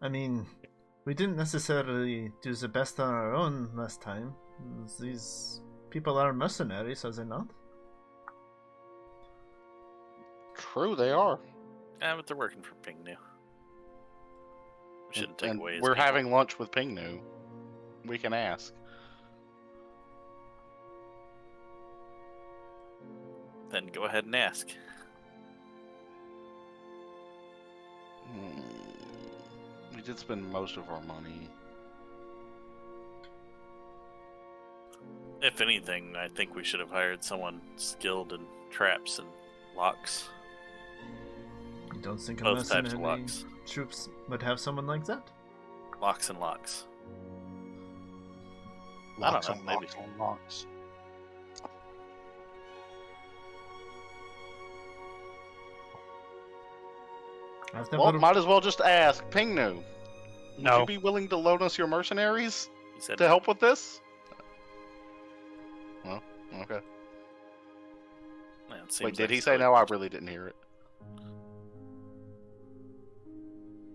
I mean, we didn't necessarily do the best on our own last time. These people are mercenaries, are they not? True, they are. Yeah, but they're working for Pingnu. We shouldn't take And away his we're people. having lunch with Pingnu. We can ask. Then go ahead and ask. We did spend most of our money. If anything, I think we should have hired someone skilled in traps and locks. You don't think a Both types of mercenary locks. troops would have someone like that? Locks and locks. Locks I don't on know, maybe. locks on locks. I've Well, never... might as well just ask Pingnu. Would No. you be willing to loan us your mercenaries He said, to help with this? Well, okay. "Man, it seems Wait, did like he it's say really- no? I really didn't hear it.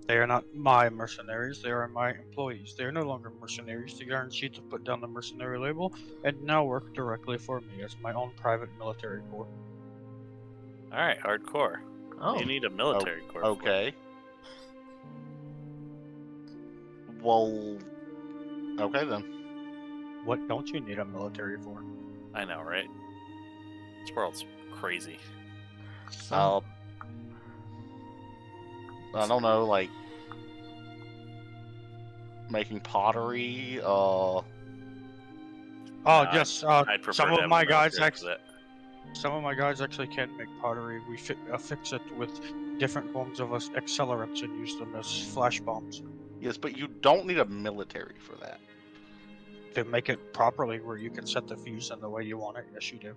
They are not my mercenaries, they are my employees. They are no longer mercenaries. They guaranteed to put down the mercenary label and now work directly for me as my own private military corps. Alright, hardcore. Oh, You need a military corps. for it. Okay. Well, okay then. What don't you need a military for? I know, right? This world's crazy. some... I don't know, like making pottery. Oh Nah, yes, I'd prefer some to of have my a guys military actually, for that. some of my guys actually can make pottery. We fix it with different forms of accelerants and use them as flash bombs Yes, but you don't need a military for that. to make it properly, where you can set the fuse in the way you want it. Yes, you do.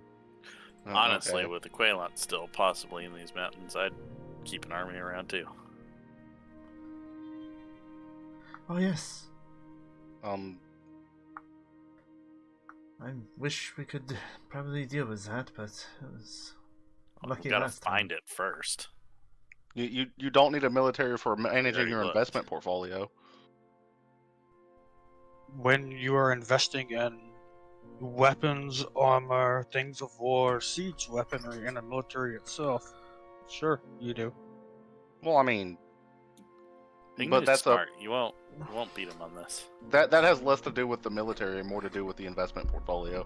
Oh, Honestly, okay. with the Quailant still possibly in these mountains, I'd keep an army around too. Oh yes. Um, I wish we could probably deal with that, but it was lucky We gotta last time. find it first. you don't need a military for managing already your looked. investment portfolio. When you are investing in weapons, armor, things of war, siege weaponry, and the military itself, sure, you do. Well, I mean, Pingnu's but that's smart. You won't beat him on this. that has less to do with the military and more to do with the investment portfolio.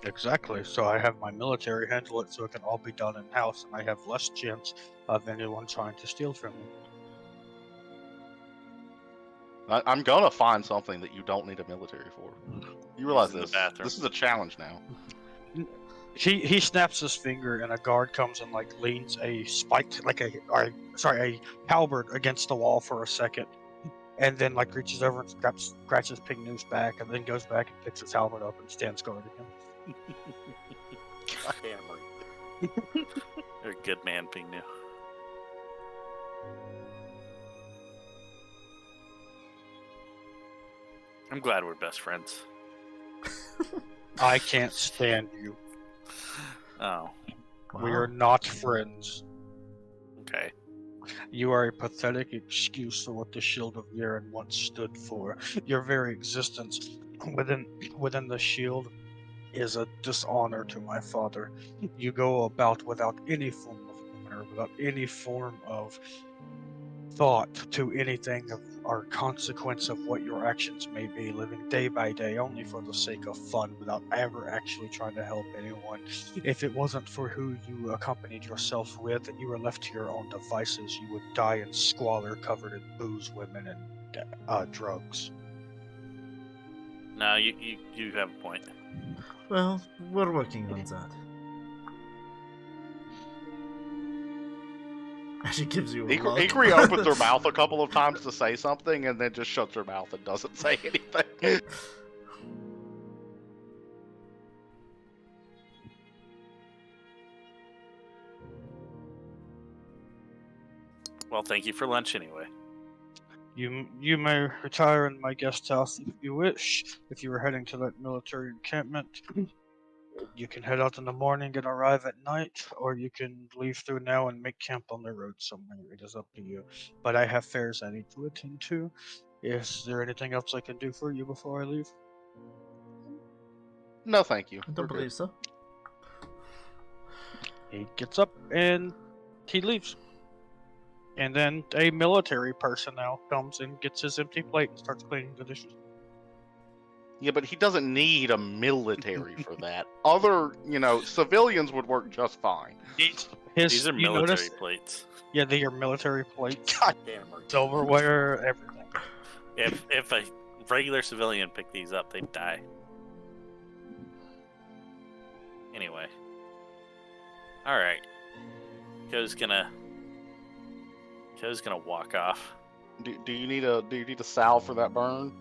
Exactly. So I have my military handle it so it can all be done in house, and I have less chance of anyone trying to steal from me. I'm gonna find something that you don't need a military for. You realize in the this? bathroom. This is a challenge now. He snaps his finger, and a guard comes and like leans a spiked like a halberd against the wall for a second, and then like reaches over and scratches Pignu's back, and then goes back and picks his halberd up and stands guard again. You're a good man, Pingnu. I'm glad we're best friends. I can't stand you. Oh, We are not friends. okay. You are a pathetic excuse for what the Shield of Yaren once stood for. Your very existence within the Shield is a dishonor to my father. You go about without any form of honor, without any form of thought to anything of or consequence of what your actions may be, living day by day only for the sake of fun without ever actually trying to help anyone. If it wasn't for who you accompanied yourself with and you were left to your own devices, you would die in squalor covered in booze, women, and drugs. No, you have a point. Well, we're working on that. She gives you a mug. Ikrie opens her mouth a couple of times to say something and then just shuts her mouth and doesn't say anything. Well, thank you for lunch anyway. You may retire in my guest house if you wish. If you were heading to that military encampment, You can head out in the morning and arrive at night, or you can leave through now and make camp on the road somewhere. It is up to you. But I have fairs I need to attend to. Is there anything else I can do for you before I leave? No, thank you. I don't We're good. believe so. He gets up and he leaves. And then a military personnel comes and gets his empty plate and starts cleaning the dishes. Yeah, but he doesn't need a military for that. Other, civilians would work just fine. These are you military notice- plates. Yeah, they are military plates. Goddamn. Silverware, everything. If a regular civilian picked these up, they'd die. Anyway. Alright. Ko's gonna walk off. Do you need a salve for that burn?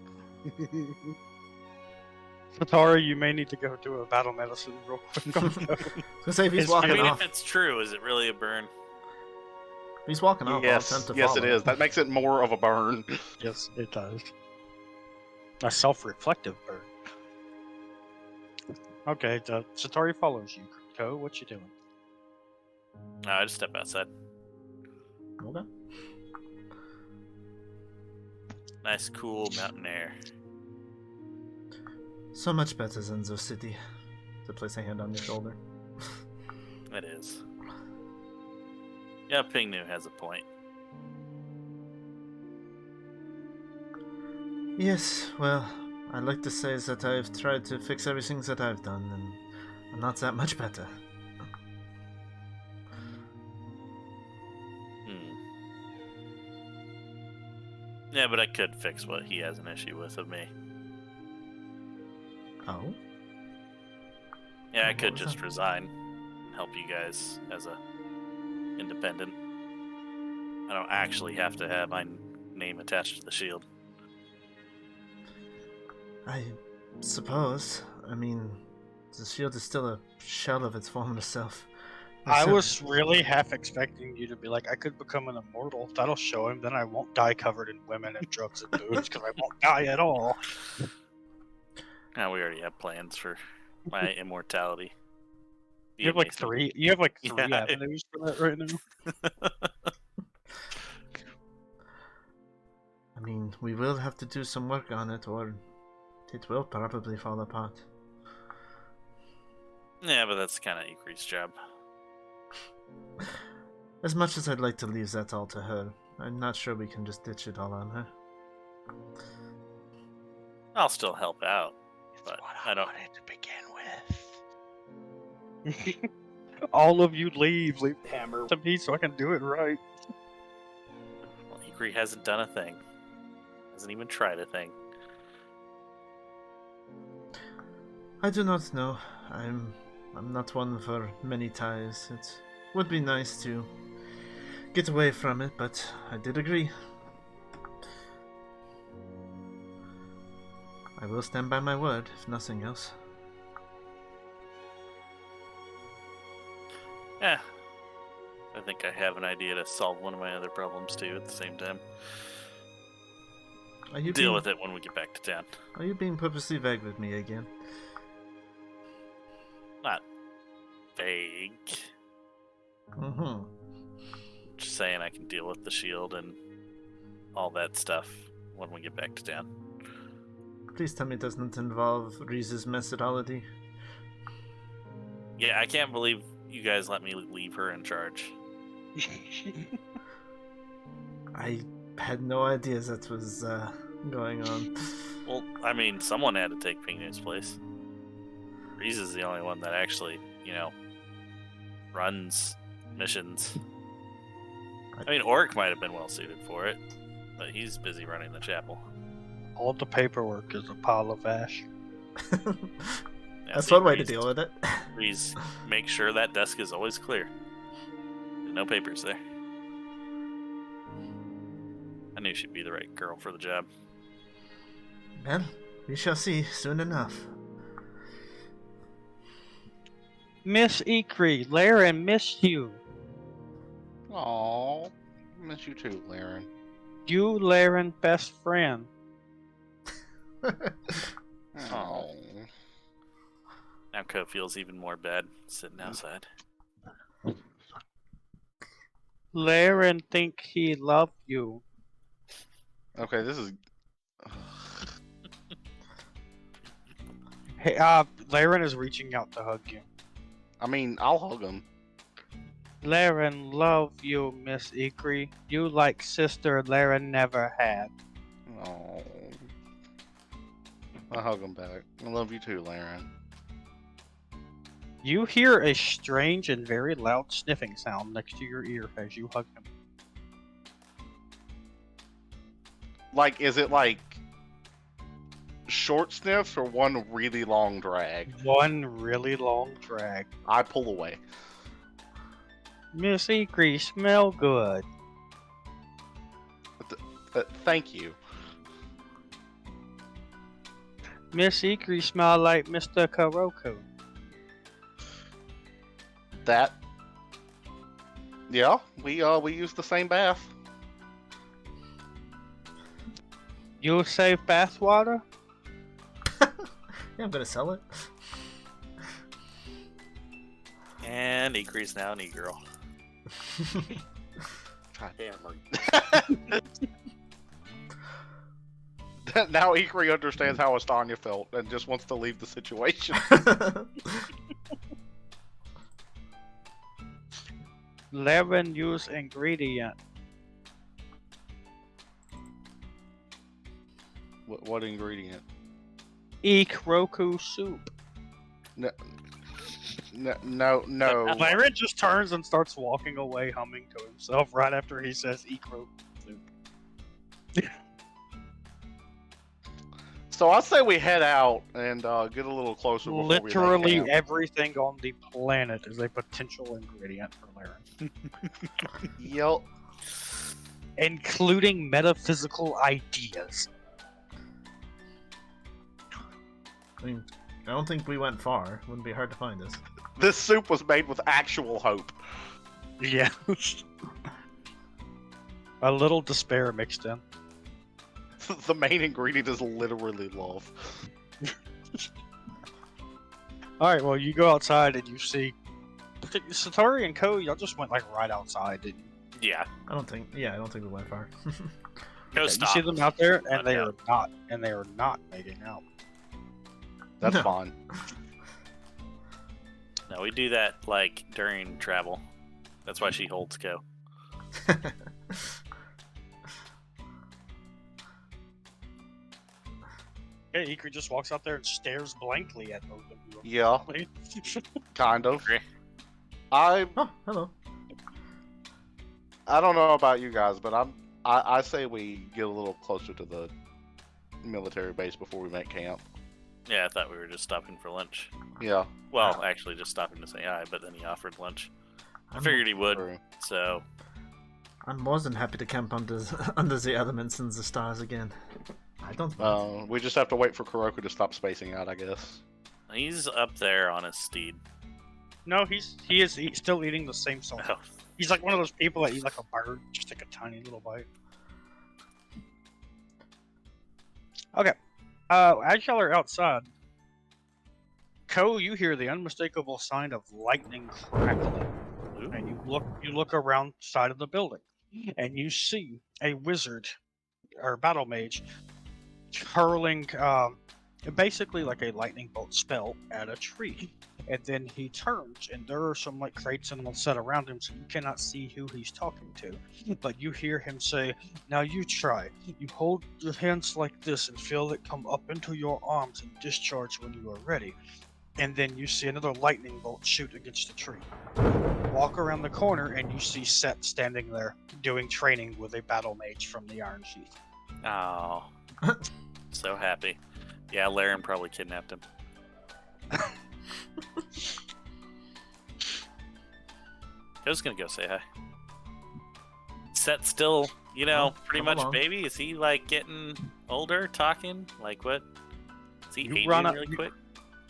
Setari, you may need to go do a battle medicine real quick. So say if he's It's- walking I mean, off. if it's true, is it really a burn? If he's walking off, I'll Yes, attempt to yes, follow. it is. That makes it more of a burn. Yes, it does. A self-reflective burn. Okay, Setari follows you. Ko, what you doing? No, I just step outside. Okay. Nice, cool mountain air. So much better than the city. To place a hand on your shoulder. It is. Yeah, Pingnu has a point. Yes, well, I'd like to say that I've tried to fix everything that I've done, and I'm not that much better. Yeah, but I could fix what he has an issue with of me. Oh? Yeah, I What could was just that? resign and help you guys as a independent. I don't actually have to have my name attached to the shield. I suppose. I mean, the shield is still a shell of its former self. I So- was really half expecting you to be like, I could become an immortal. That'll show him. Then I won't die covered in women and drugs and booze because I won't die at all. Now we already have plans for my immortality. You have like three. You have like three Yeah. avenues for that right now. I mean, we will have to do some work on it, or it will probably fall apart. Yeah, but that's kind of Ikrie's job. As much as I'd like to leave that all to her, I'm not sure we can just ditch it all on her. I'll still help out, but I don't. wanted to begin with. All of you leave hammer to me so I can do it right. Well, Ikrie hasn't done a thing. Hasn't even tried a thing. I do not know. I'm not one for many ties. It would be nice to get away from it, but I did agree. I will stand by my word, if nothing else. Yeah. I think I have an idea to solve one of my other problems too at the same time. Are you Deal being, with it when we get back to town. Are you being purposely vague with me again? Not vague. Mm-hmm. Just saying I can deal with the shield and all that stuff when we get back to town. Please tell me it doesn't involve Reese's methodology. Yeah, I can't believe you guys let me leave her in charge. I had no idea that was going on. Well, I mean, someone had to take Pingnu's place. Reese is the only one that actually, runs missions. I mean, Oric might have been well suited for it, but he's busy running the chapel. All the paperwork is a pile of ash. Yeah, That's see, one way to Reese- deal with it. Reese, make sure that desk is always clear. No papers there. I knew she'd be the right girl for the job. Well, we shall see soon enough. Miss Ikrie, Laren missed you. Aw, miss you too, Laren. You, Laren, best friend. Oh, Now Co feels even more bad sitting outside. Laren think he love you. Okay, this is. Hey, Laren is reaching out to hug you. I mean, I'll hug him. Laren love you, Miss Ikrie. You like sister Laren never had. Oh. I hug him back. I love you too, Laren. You hear a strange and very loud sniffing sound next to your ear as you hug him. Like, is it like short sniffs or one really long drag? One really long drag. I pull away. Miss Ikrie, smell good. Thank you. Miss Ikrie smell like Mr. Kuroku. That. Yeah, we use the same bath. You save bathwater? Yeah, I'm gonna sell it. And Ikrie's now an e-girl. God damn her. Now Ikrie understands how Astanya felt and just wants to leave the situation. Laren use ingredient. What ingredient? Kuroku soup. No. No. Laren just turns and starts walking away, humming to himself right after he says Kuroku soup. So I say we head out and get a little closer before Literally we make camp. everything on the planet is a potential ingredient for Laren. Yep. Including metaphysical ideas. I mean, I don't think we went far. Wouldn't be hard to find us. This soup was made with actual hope. Yeah. A little despair mixed in. The main ingredient is literally love. Alright, well, you go outside and you see Setari and Ko, y'all just went like right outside, didn't you? Yeah. I don't think we went far. Go You stop. see them out there, and Let they are not making out. That's No. fine. No, we do that like during travel. That's why she holds Ko. Yeah, Ikrie just walks out there and stares blankly at both of you. Yeah, kind of. Agree. I Oh, hello. don't know about you guys, but I say we get a little closer to the military base before we make camp. Yeah, I thought we were just stopping for lunch. Yeah. Well, actually, just stopping to say hi, but then he offered lunch. I I'm- figured he would, True. so I'm more than happy to camp under the elements and the stars again. I don't mind. We just have to wait for Kuroku to stop spacing out, I guess. he's up there on his steed. No, he is still eating the same salt. Oh, He's like one of those people that eat like a bird, just take a tiny little bite. Okay. As y'all are outside, Ko, you hear the unmistakable sign of lightning crackling, ooh. and you look around side of the building, and you see a wizard or battle mage hurling basically like a lightning bolt spell at a tree. And then he turns, and there are some like crates and all set around him, so you cannot see who he's talking to. But you hear him say, "Now you try. You hold your hands like this and feel it come up into your arms and discharge when you are ready." And then you see another lightning bolt shoot against the tree. Walk around the corner, and you see Set standing there doing training with a battle mage from the Iron Sheath. Oh, so happy. Yeah, Laren probably kidnapped him. I was gonna go say hi. Set still, Oh, pretty come much along. baby. Is he like getting older, talking? Like what? Is he You aging run up- really quick?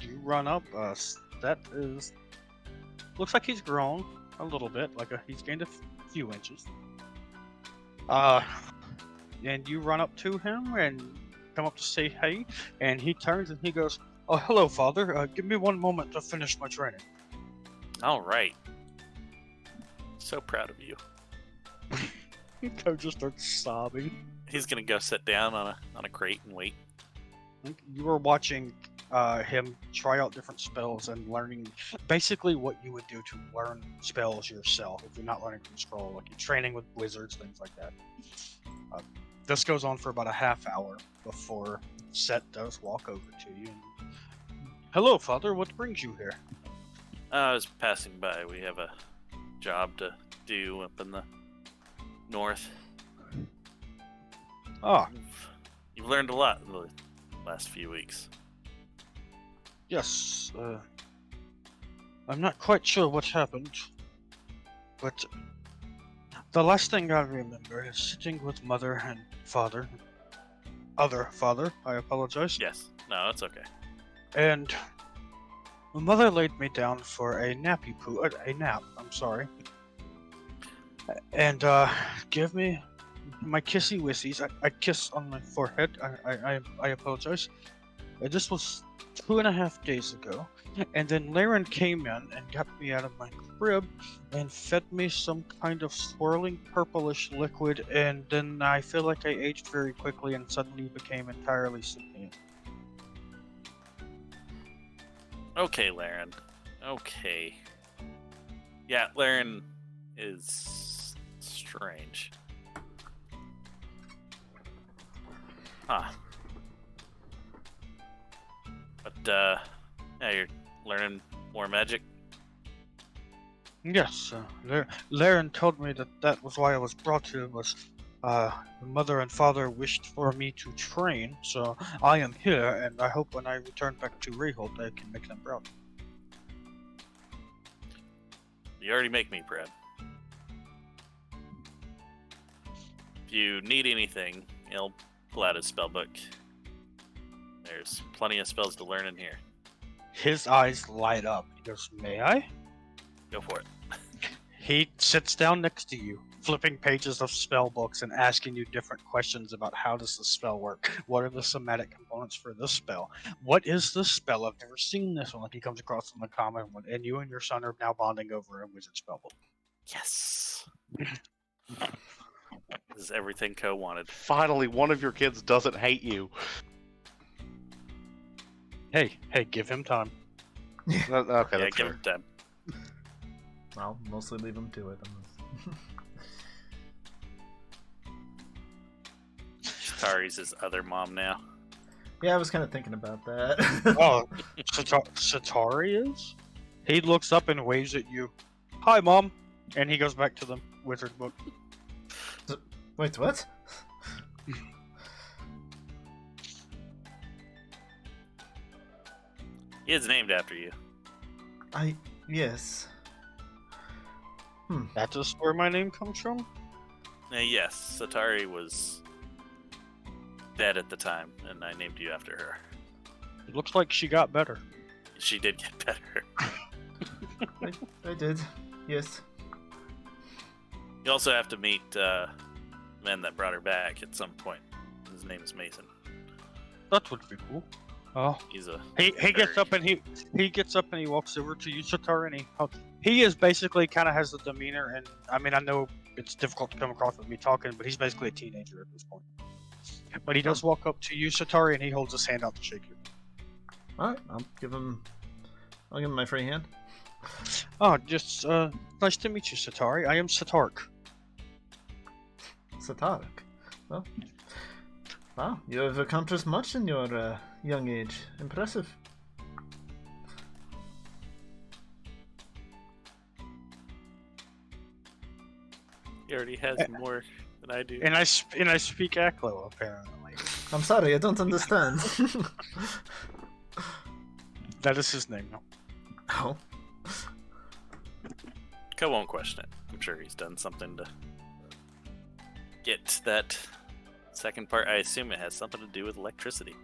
You run up. That is. Looks like he's grown a little bit. He's gained a few inches. And you run up to him and come up to say hey, and he turns and he goes, Oh, hello, Father. Give me one moment to finish my training. All right. So proud of you. I just start sobbing. He's gonna go sit down on a crate and wait. You were watching him try out different spells and learning basically what you would do to learn spells yourself if you're not learning from scroll, like you're training with wizards, things like that. This goes on for about a half hour before Set does walk over to you. Hello, Father. What brings you here? I was passing by. We have a job to do up in the north. Ah, You've learned a lot in the last few weeks. yes. I'm not quite sure what happened, but the last thing I remember is sitting with Mother and Father. Other Father, I apologize. Yes. No, it's okay. And my mother laid me down for a nap. I'm sorry. And give me my kissy wissies. I kiss on my forehead. I apologize. This was 2.5 days ago. And then Laren came in and got me out of my crib and fed me some kind of swirling purplish liquid. And then I feel like I aged very quickly and suddenly became entirely sentient. Okay, Laren. Okay. Yeah, Laren is strange. Huh. But, yeah, you're learning more magic? Yes, Laren told me that was why I was brought here, was Mother and Father wished for me to train, so I am here, and I hope when I return back to Reholt I can make them proud. You already make me proud. If you need anything, he'll pull out his spellbook. There's plenty of spells to learn in here. His eyes light up. He goes, "May I?" Go for it. He sits down next to you, flipping pages of spell books and asking you different questions about how does the spell work? What are the somatic components for this spell? What is this spell? I've never seen this one. Like he comes across in the common one, and you and your son are now bonding over a wizard spell book. Yes. This is everything Co wanted. Finally, one of your kids doesn't hate you. Hey, give him time. Okay, Yeah, that's give fair. him time. I'll mostly leave him to it. Setari's his other mom now. Yeah, I was kind of thinking about that. Oh, Setari is? He looks up and waves at you. Hi, Mom. And he goes back to the wizard book. Wait, what? He is named after you. Yes. That is where my name comes from? Yes, Setari was dead at the time, and I named you after her. It looks like she got better. She did get better. I did. Yes. You also have to meet the man that brought her back at some point. His name is Mason. That would be cool. Oh, He's a he gets up and he gets up and he walks over to you, Setari, and he is basically kind of has the demeanor, and I mean I know it's difficult to come across with me talking, but he's basically a teenager at this point. But he does walk up to you, Setari, and he holds his hand out to shake you. All right, I'll give him my free hand. Oh, just nice to meet you, Setari. I am Setark. Setari. Well, wow, you have accomplished much in your young age. Impressive. He already has more than I do. And I speak Aklo, apparently. I'm sorry, I don't understand. That is his name. Oh. Co won't question it. I'm sure he's done something to get that second part. I assume it has something to do with electricity.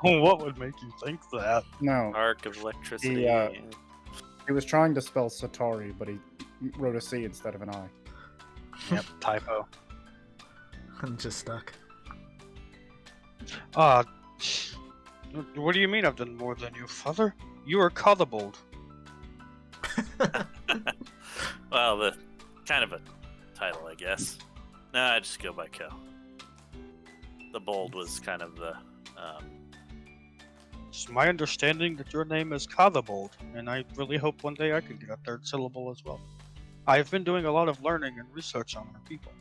What would make you think that? No, Arc of electricity. he was trying to spell Setari, but he wrote a C instead of an I. Yep, typo. I'm just stuck. What do you mean I've done more than you, father? You are Kobold. Well, the kind of a title, I guess. No, I just go by Co. The Bold was kind of the. It's my understanding that your name is Kobold, and I really hope one day I can get a third syllable as well. I've been doing a lot of learning and research on our people.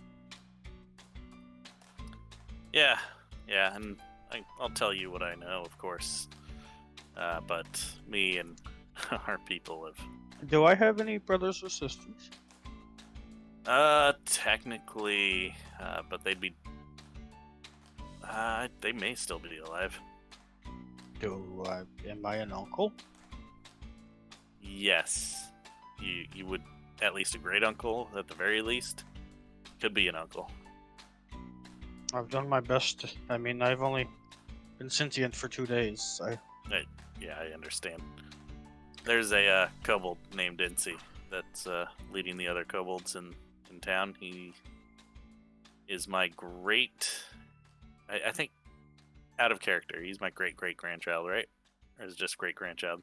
Yeah, and I'll tell you what I know, of course. But me and our people have. Do I have any brothers or sisters? Technically, but they'd be. They may still be alive. Am I an uncle? Yes, you would at least a great uncle at the very least. Could be an uncle. I've done my best. I mean, I've only been sentient for 2 days. Yeah, I understand. There's a kobold named Incy that's leading the other kobolds in town. He is my great. I think out of character. He's my great grandchild, right? Or is it just great grandchild?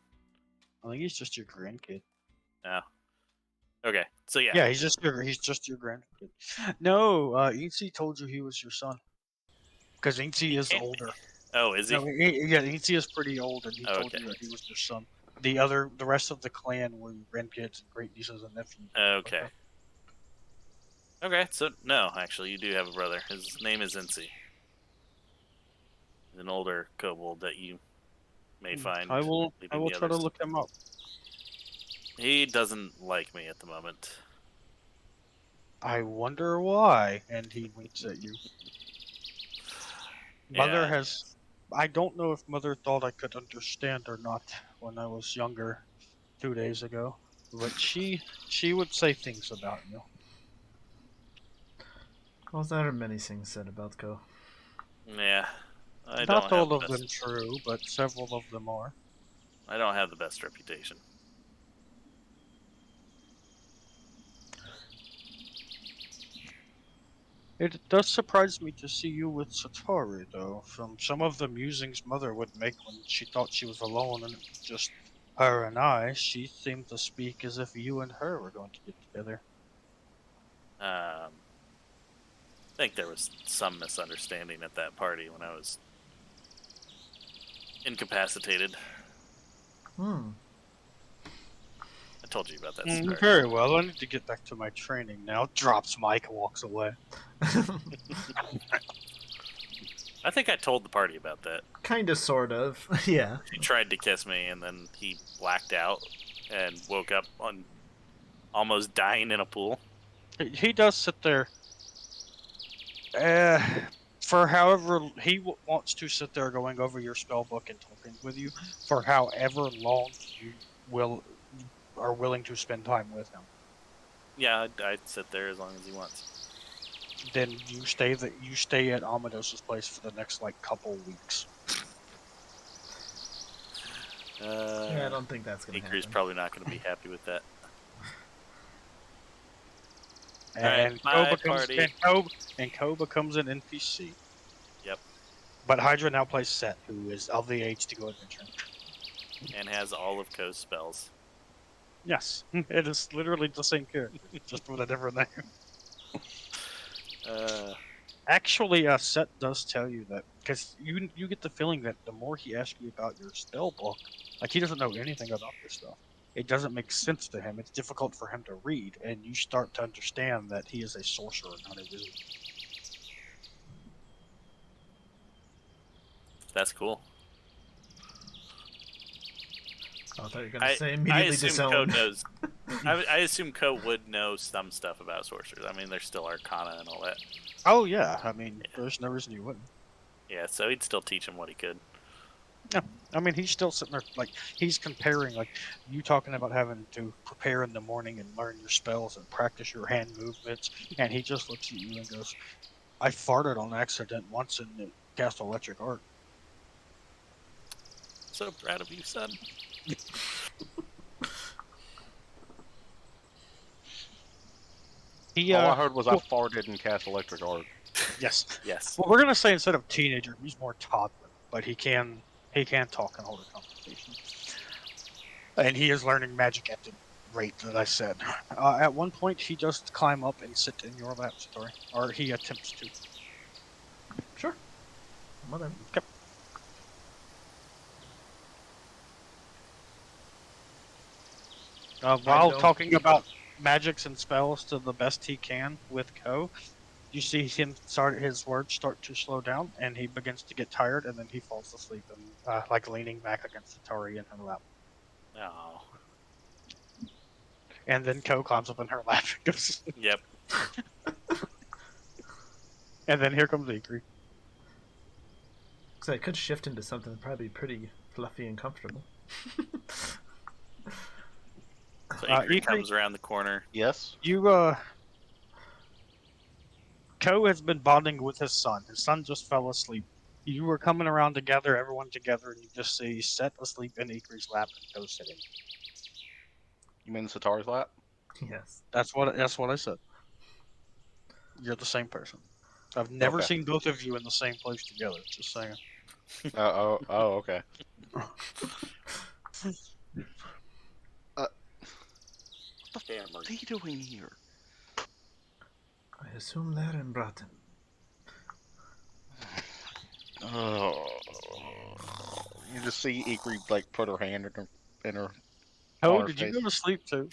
I think he's just your grandkid. No. Okay, so yeah. Yeah, he's just your grandkid. No, Incy told you he was your son. Because Incy is older. Oh, is he? No, yeah, Incy is pretty old, and he told Okay. you that he was your son. The rest of the clan were your grandkids and great nieces and nephews. Okay. Okay, so no, actually, you do have a brother. His name is Incy. He's an older kobold that you may find. I will leading the try to others. look him up. He doesn't like me at the moment. I wonder why. And he winks at you. Mother Yeah. has. I don't know if Mother thought I could understand or not when I was younger 2 days ago, but she would say things about you. Well, there are many things said about Ko. Yeah. I Not don't have all the of best, them true, but several of them are. I don't have the best reputation. It does surprise me to see you with Setari, though. From some of the musings Mother would make when she thought she was alone and it was just her and I, she seemed to speak as if you and her were going to get together. I think there was some misunderstanding at that party when I was incapacitated. I told you about that story. Very well, I need to get back to my training now. Drops mic and walks away. I think I told the party about that. Kinda, sort of. Yeah. He tried to kiss me, and then he blacked out and woke up on almost dying in a pool. He does sit there. For however he wants to sit there going over your spell book and talking with you for however long you are willing to spend time with him. Yeah, I'd sit there as long as he wants. Then you stay at Amados's place for the next couple weeks. Yeah, I don't think that's gonna Ikrie's happen. probably not going to be happy with that. And Alright, Ko bye, becomes party. Ko becomes an NPC. Yep, But Hydra now plays Set, who is of the age to go adventuring. and has all of Ko's spells. Yes, it is literally the same character, just with a different name. Actually, Set does tell you that, because you get the feeling that the more he asks you about your spell book, he doesn't know anything about this stuff. It doesn't make sense to him. It's difficult for him to read, and you start to understand that he is a sorcerer, not a wizard. That's cool. I thought you were gonna say I immediately assume Ko disown. knows. I assume Ko would know some stuff about sorcerers. I mean, there's still Arcana and all that. Oh yeah, I mean, there's no reason you wouldn't. Yeah, so he'd still teach him what he could. Yeah, I mean, he's still sitting there, he's comparing, you talking about having to prepare in the morning and learn your spells and practice your hand movements, and he just looks at you and goes, I farted on accident once and it cast electric arc. So proud of you, son. All I heard was I farted and cast electric arc. Yes. Yes. Well, we're going to say instead of teenager, he's more toddler, but he can He can talk and hold a conversation. And he is learning magic at the rate that I said. At one point, he does climb up and sit in your lap, Setari. Or he attempts to. Sure. Whatever. Okay. While don't- talking about magics and spells to the best he can with Ko, you see him his words start to slow down, and he begins to get tired, and then he falls asleep, and like leaning back against Setari in her lap. Oh. And then Ko climbs up in her lap and goes to sleep. Yep. And then here comes Ikrie. So I could shift into something probably pretty fluffy and comfortable. So Ikrie Ikrie- comes around the corner. Yes. Ko has been bonding with his son. His son just fell asleep. You were coming around together, everyone together, and you just see Set asleep in Ikrie's lap and Ko sitting. You mean Setari's lap? Yes. That's what I said. You're the same person. I've never Okay. seen both of you in the same place together. Just saying. Oh, okay. What the fuck are you doing here? I assume Laren brought him. Oh. You just see Ikrie like put her hand in her. Oh, on her did you face. go to sleep too?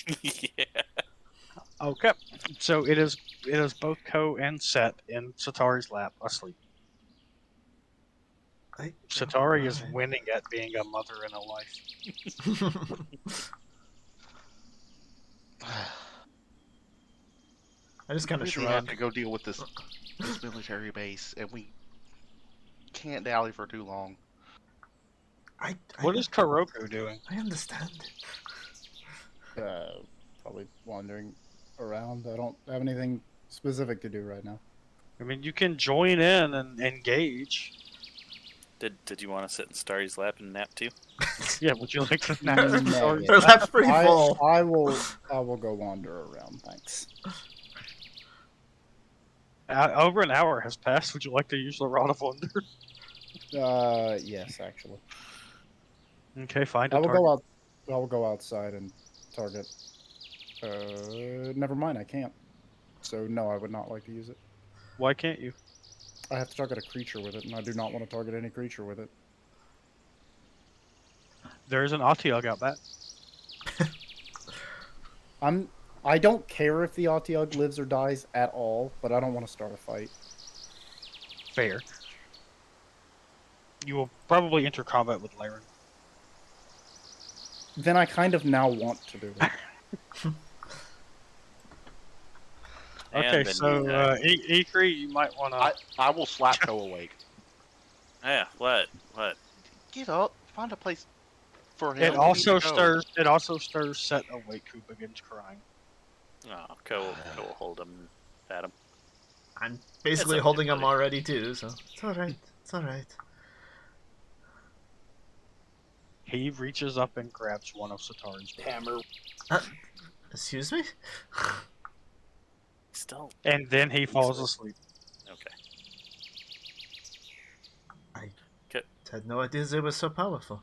Yeah. Okay. So it is both Ko and Set in Setari's lap asleep. Setari is winning at being a mother and a wife. I just kind We of really have shrug. to go deal with this military base, and we can't dally for too long. What is Kuroku doing? I understand. Probably wandering around. I don't have anything specific to do right now. I mean, you can join in and engage. Did you want to sit in Starry's lap and nap too? Yeah, would you like to nap? No. Her lap's pretty full. I will go wander around. Thanks. Over an hour has passed. Would you like to use the Rod of Wonder? Yes, actually. Okay, find a I will target. go out. I will go outside and target. Never mind. I can't. So no, I would not like to use it. Why can't you? I have to target a creature with it, and I do not want to target any creature with it. There's an Atiug out back. I don't care if the Atiug lives or dies at all, but I don't want to start a fight. Fair. You will probably enter combat with Laren. Then I kind of now want to do it. Okay, then so Ikrie, you might want to. I will slap Ko awake. Yeah. What? Get up. Find a place for him. It We also need to go. stirs. It also stirs Set awake, who begins crying. Oh, Ko will hold him, pat him. I'm basically okay, holding him buddy. already too, so it's alright. It's alright. He reaches up and grabs one of Setari's Hammer. Excuse me? Still. and then he falls asleep. Okay. Had no idea they were so powerful.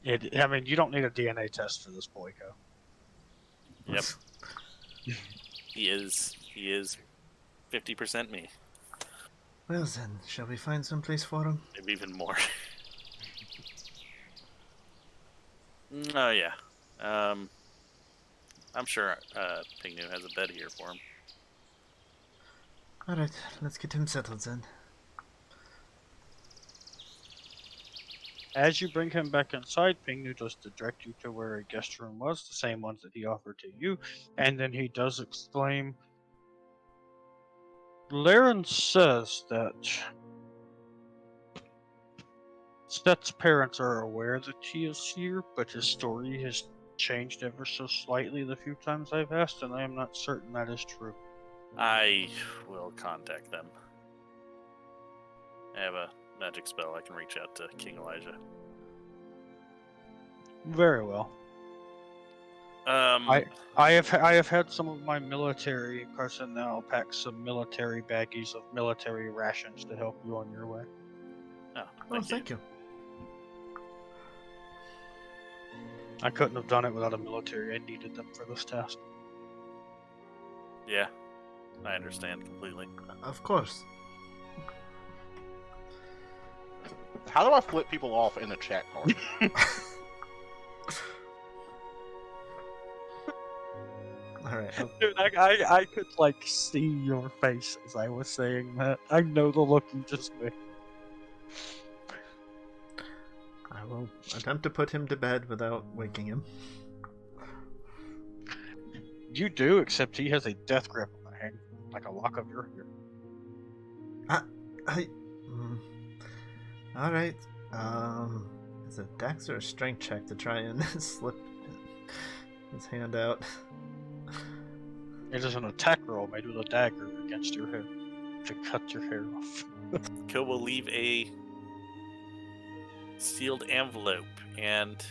I mean, you don't need a DNA test for this boy, Ko. Yep. He is 50% me. Well then, shall we find some place for him? Maybe even more. Oh yeah. I'm sure Pignu has a bed here for him. Alright, let's get him settled then. As you bring him back inside, Pingnu does to direct you to where a guest room was, the same ones that he offered to you, and then he does exclaim, Laren says that Set's parents are aware that he is here, but his story has changed ever so slightly the few times I've asked, and I am not certain that is true. I will contact them. I have a magic spell. I can reach out to King Elijah. Very well. I have had some of my military personnel pack some military baggies of military rations to help you on your way. Oh, thank you. I couldn't have done it without a military. I needed them for this task. Yeah, I understand completely. Of course. How do I flip people off in the chat card? All right. Dude, I could like see your face as I was saying that. I know the look you just made. I will attempt to put him to bed without waking him. You do, except he has a death grip on the hand, like a lock of your hair. All right. It's a dex or a strength check to try and slip his hand out. It is an attack roll made with a dagger against your head to cut your hair off. Kill will leave a sealed envelope and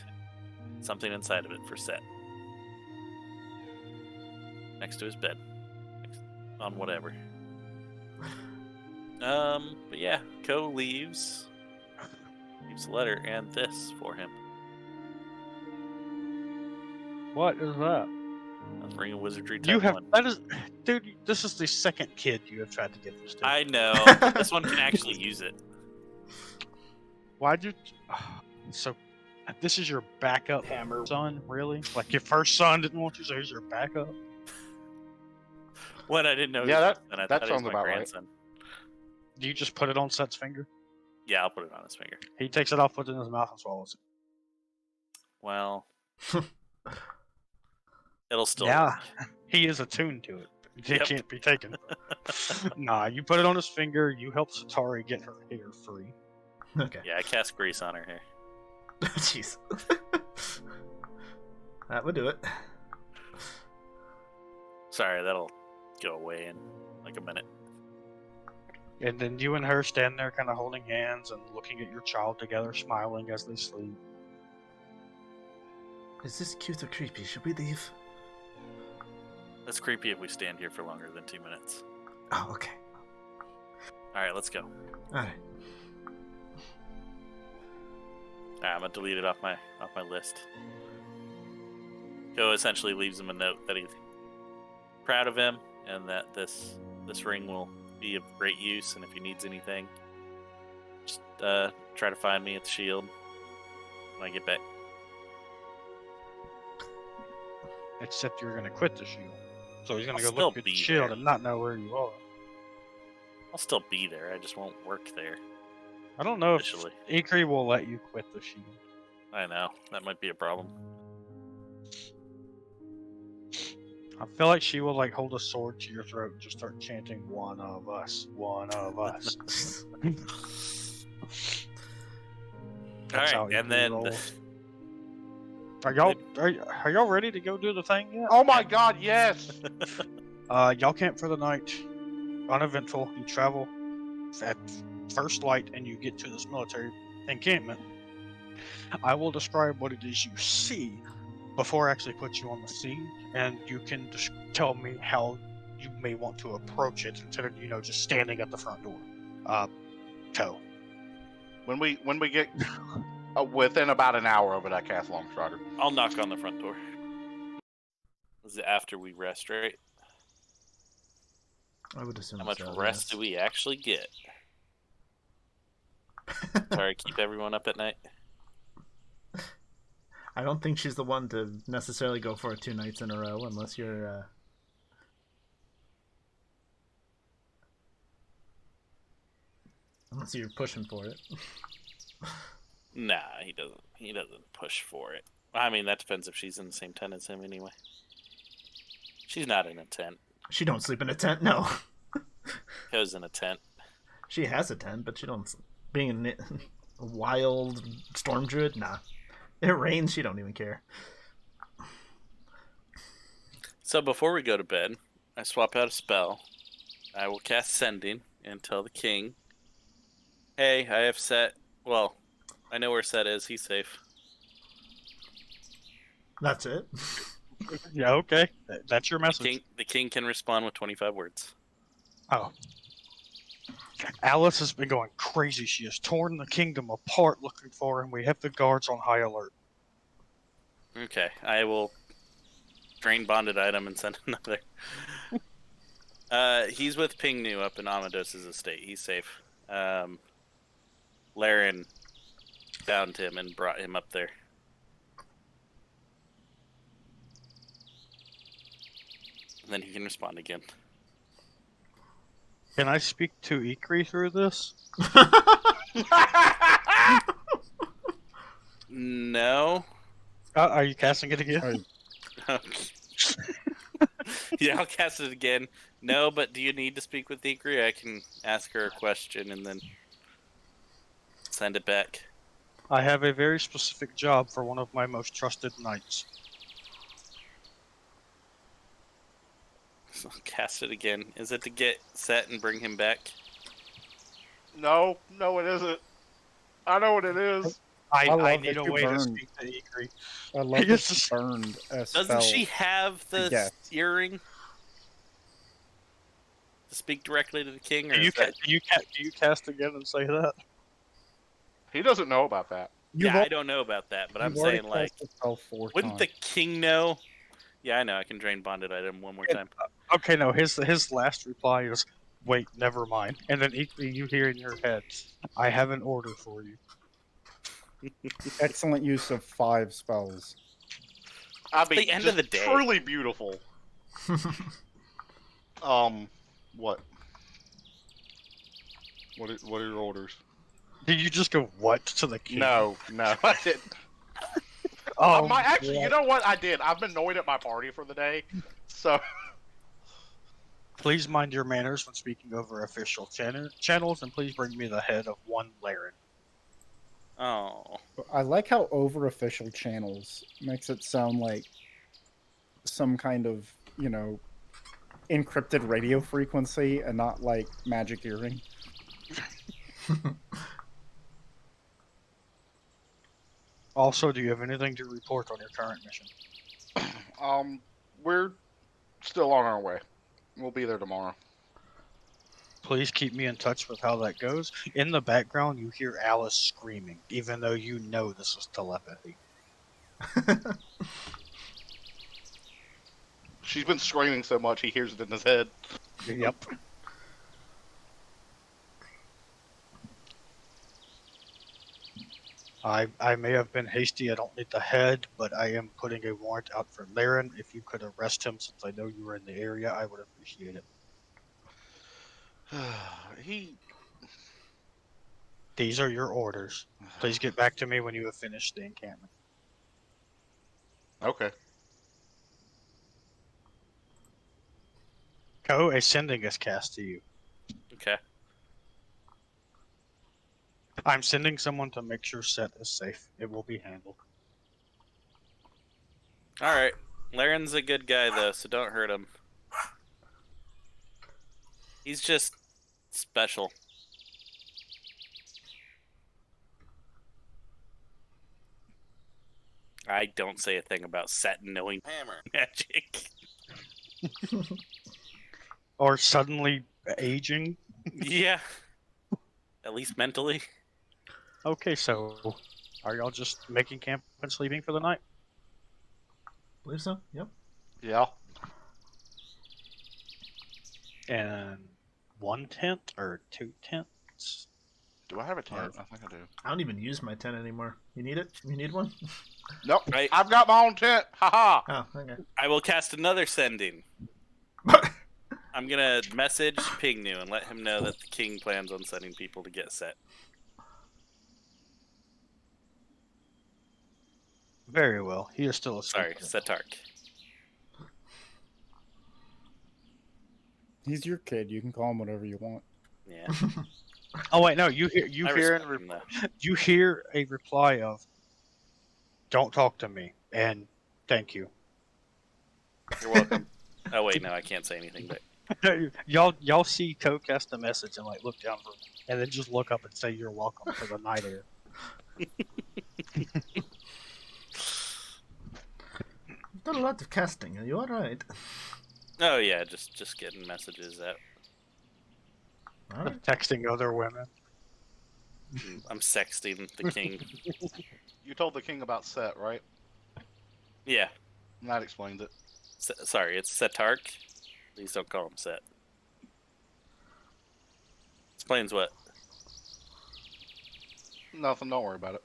something inside of it for Set. Next to his bed. On whatever. But yeah, Ko leaves a letter and this for him. What is that? That's Ring of Wizardry type You have 1. that is, dude. This is the second kid you have tried to give this to. I know, but this one can actually use it. Why'd you? So, this is your backup hammer son, really? Like your first son didn't want you, so here's your backup. When I didn't know. Yeah, that I that thought he was sounds my about right. grandson. Do you just put it on Set's finger? Yeah, I'll put it on his finger. He takes it off, puts it in his mouth, and swallows it. Well, it'll still. Yeah, work. he is attuned to it. It Yep. can't be taken. Nah, you put it on his finger. You help Setari get her hair free. Okay. Yeah, I cast Grease on her hair. Jeez. That would do it. Sorry, that'll go away in like a minute. And then you and her stand there, kind of holding hands and looking at your child together, smiling as they sleep. Is this cute or creepy? Should we leave? That's creepy if we stand here for longer than 2 minutes. Oh, okay. Alright, let's go. Alright. Alright, I'm gonna delete it off my list. Ko essentially leaves him a note that he's proud of him and that this ring will be of great use, and if he needs anything, just try to find me at the shield when I get back. Except you're going to quit the shield. So he's going to I'll go still look at the be shield there. and not know where you are. I'll still be there, I just won't work there. I don't know Officially. if Ikrie will let you quit the shield. I know, that might be a problem. I feel like she will like hold a sword to your throat and just start chanting, "One of us, one of us." That's how Alright, and Ikrie then rolls. Are y'all ready to go do the thing yet? Oh my god, yes! Y'all camp for the night. Uneventful. You travel at first light and you get to this military encampment. I will describe what it is you see before I actually put you on the scene, and you can just tell me how you may want to approach it instead of, just standing at the front door. Toe. When we get within about an hour of it, I cast Longstrider. I'll knock on the front door. This is after we rest, right? I would assume How much so, rest do yes. we actually get? Sorry, keep everyone up at night. I don't think she's the one to necessarily go for it 2 nights in a row unless you're pushing for it. Nah, he doesn't. He doesn't push for it. I mean, that depends if she's in the same tent as him anyway. She's not in a tent. She don't sleep in a tent, no. Ko's in a tent. She has a tent, but she don't. Being a wild storm druid, nah. It rains, she don't even care. So before we go to bed, I swap out a spell. I will cast Sending and tell the king, "Hey, I have Set. Well, I know where Set is. He's safe." That's it. Yeah, okay. That's your message. The king can respond with 25 words. Oh. Alice has been going crazy. She has torn the kingdom apart looking for him. We have the guards on high alert. Okay, I will drain bonded item and send another. He's with Pingnu up in Amados's estate. He's safe. Laren found him and brought him up there. And then he can respond again. Can I speak to Ikrie through this? No. Are you casting it again? Yeah, I'll cast it again. No, but do you need to speak with Ikrie? I can ask her a question and then send it back. I have a very specific job for one of my most trusted knights. So I'll cast it again. Is it to get set and bring him back? No, it isn't. I know what it is. I love need that a you way to burned. speak to Ikrie. I love that you burned a spell. Doesn't she have the Yes. earring to speak directly to the king? Or Do you cast again and say that? He doesn't know about that. Yeah, I don't know about that, but I'm saying, like, wouldn't the king know? Yeah, I know. I can drain bonded item one more time. Okay, no. His last reply is, "Wait, never mind." And then Ikrie, you hear in your head, "I have an order for you." Excellent use of 5 spells. I mean, the end of the day. Truly beautiful. What? What are your orders? Did you just go what to the king? No, I didn't. Actually, you know what? I did. I've been annoyed at my party for the day, so. Please mind your manners when speaking over official channels, and please bring me the head of one Laren. Oh. I like how over official channels makes it sound like some kind of, encrypted radio frequency and not like magic earring. Also, do you have anything to report on your current mission? We're still on our way. We'll be there tomorrow. Please keep me in touch with how that goes. In the background, you hear Alice screaming, even though you know this is telepathy. She's been screaming so much he hears it in his head. Yep. I may have been hasty, I don't need the head, but I am putting a warrant out for Laren. If you could arrest him since I know you were in the area, I would appreciate it. These are your orders. Please get back to me when you have finished the encampment. Okay. Ko, a sending is cast to you. Okay. I'm sending someone to make sure Set is safe. It will be handled. Alright. Laren's a good guy, though, so don't hurt him. He's just special. I don't say a thing about Set knowing hammer magic. Or suddenly aging. Yeah. At least mentally. Okay, so are y'all just making camp and sleeping for the night? Believe so. Yep. Yeah. And 1 tent or 2 tents? Do I have a tent? I think I do. I don't even use my tent anymore. You need it? You need one? Nope. Right. I've got my own tent. Haha. Oh, okay. I will cast another sending. I'm gonna message Pingnu and let him know that the king plans on sending people to get Set. Very well. He is still asleep. Sorry, Setark. He's your kid. You can call him whatever you want. Yeah. Oh wait, no. You I hear respect him, though. you hear a reply of, "Don't talk to me," and "Thank you." You're welcome. Oh wait, no, I can't say anything. But y'all see Ko cast a message and like look down for, and then just look up and say you're welcome for the night air. Done a lot of casting. Are you alright? Oh yeah, just getting messages out. Alright. Texting other women. I'm sexting the king. You told the king about Set, right? Yeah. And that explains it. Sorry, it's Setark. Please don't call him Set. Explains what? Nothing, don't worry about it.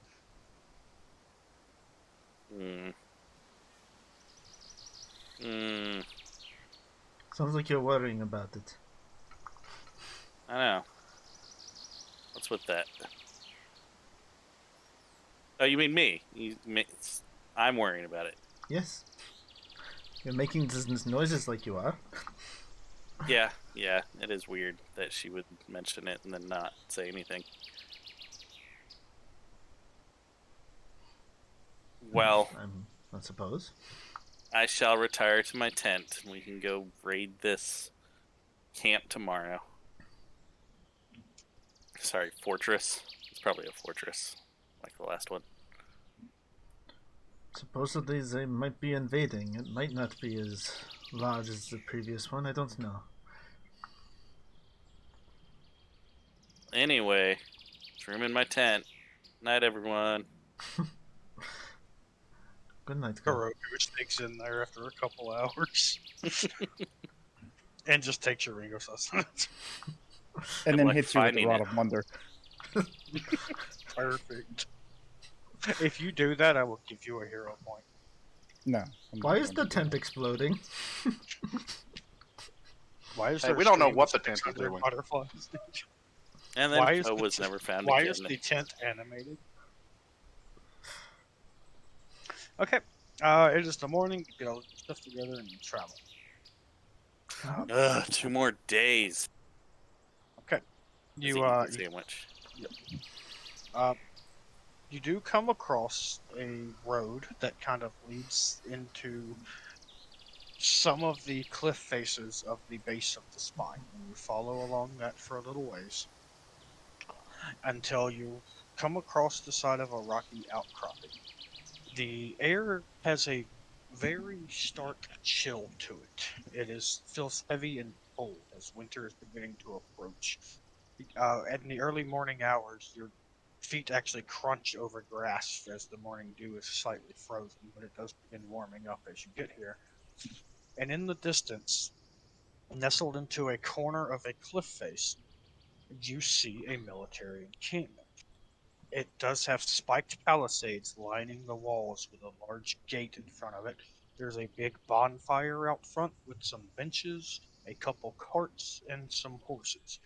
Sounds like you're worrying about it. I know. What's with that? Oh, you mean me? I'm worrying about it. Yes. You're making these noises like you are. Yeah, it is weird that she would mention it and then not say anything. Well, I suppose. I shall retire to my tent and we can go raid this camp tomorrow. Sorry, fortress. It's probably a fortress, like the last one. Supposedly they might be invading. It might not be as large as the previous one. I don't know. Anyway, it's room in my tent. Night, everyone. Good night, girl. Kuroku sneaks in there after a couple hours. And just takes your ring of sustenance. And I'm then like hits you with the finding Rod it. of Wonder. Perfect. If you do that, I will give you a hero point. No. I'm Why not is the going to do tent that. exploding? Why is Hey, there we don't know screams what the tent is 600 doing. butterflies? And then Why is Poe the was t- never found Why again. is the tent animated? Okay. It is the morning. Get all the stuff together and travel. Ugh, 2 more days. Okay. It's You a easy sandwich. you do come across a road that kind of leads into some of the cliff faces of the base of the spine, and you follow along that for a little ways until you come across the side of a rocky outcropping. The air has a very stark chill to it. Feels heavy and cold as winter is beginning to approach. In the early morning hours, your feet actually crunch over grass as the morning dew is slightly frozen, but it does begin warming up as you get here. And in the distance, nestled into a corner of a cliff face, you see a military encampment. It does have spiked palisades lining the walls with a large gate in front of it. There's a big bonfire out front with some benches, a couple carts, and some horses.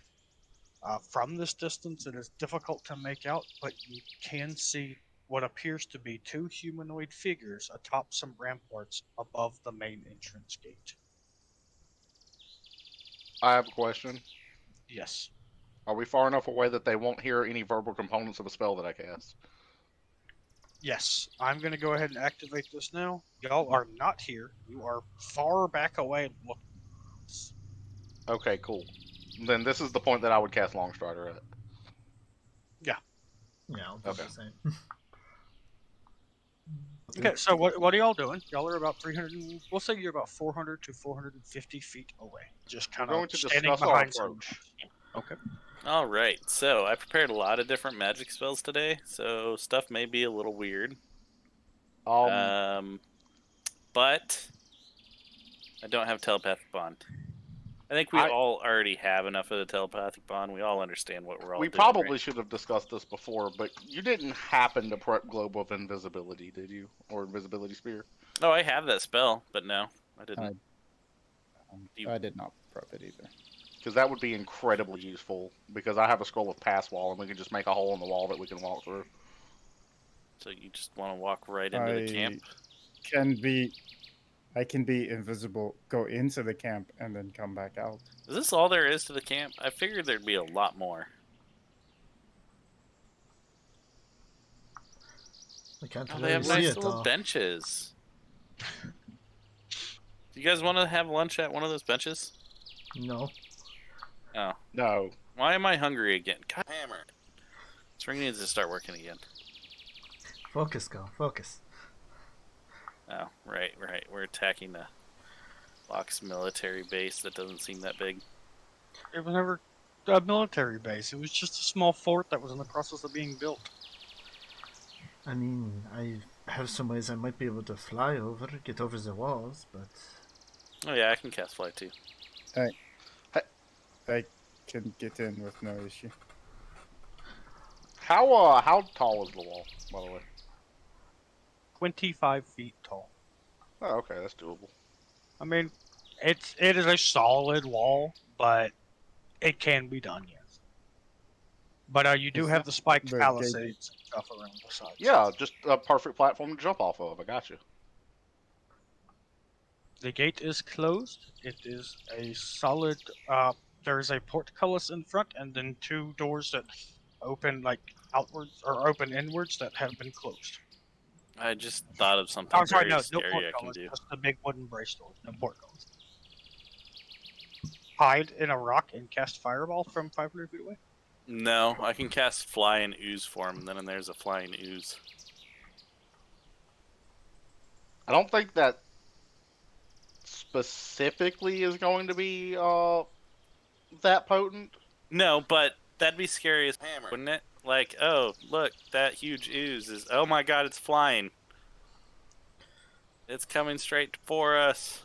From this distance, it is difficult to make out, but you can see what appears to be 2 humanoid figures atop some ramparts above the main entrance gate. I have a question. Yes. Are we far enough away that they won't hear any verbal components of a spell that I cast? Yes, I'm going to go ahead and activate this now. Y'all are not here. You are far back away looking. Okay, cool. Then this is the point that I would cast Longstrider at. Yeah, I'll do Okay. the same. Okay, so what are y'all doing? Y'all are about 300. We'll say you're about 400 to 450 feet away. Just We're kind going of to standing discuss our behind some. approach. Okay. All right, so I prepared a lot of different magic spells today, so stuff may be a little weird. But I don't have telepathic bond. I think we all already have enough of the telepathic bond. We all understand what we're all we doing. probably right? should have discussed this before, but you didn't happen to prep Globe of Invisibility, did you? Or Invisibility Spear? Oh, I have that spell, but no, I didn't. I did not prep it either. Because that would be incredibly useful, because I have a scroll of Pass Wall, and we can just make a hole in the wall that we can walk through. So you just want to walk right into the camp? I can be invisible, go into the camp, and then come back out. Is this all there is to the camp? I figured there'd be a lot more. I can't Oh, really they have see nice it little all. benches. Do you guys want to have lunch at one of those benches? No. Oh. No. Why am I hungry again? God damn it. This ring needs to start working again. Focus, girl. Focus. Oh, right. We're attacking a Fox military base that doesn't seem that big. It was never a military base. It was just a small fort that was in the process of being built. I mean, I have some ways I might be able to fly over, get over the walls, but Oh yeah, I can cast fly too. I can get in with no issue. How tall is the wall, by the way? 25 feet tall. Oh, okay, that's doable. I mean, it is a solid wall, but it can be done, yes. But you do Is have the spiked the gate- palisades and stuff around the sides. Yeah, just a perfect platform to jump off of. I got you. The gate is closed. It is a solid. There is a portcullis in front, and then 2 doors that open like outwards or open inwards that have been closed. I just thought of something I'm sorry, very no scary I can portcullis. do. Just the big wooden brace doors. No portcullis. Hide in a rock and cast fireball from 500 feet away. No, I can cast fly and ooze form, and then there's a flying ooze. I don't think that specifically is going to be that potent. No, but that'd be scary as hammer, wouldn't it? Like, oh, look, that huge ooze is. Oh my god, it's flying. It's coming straight for us.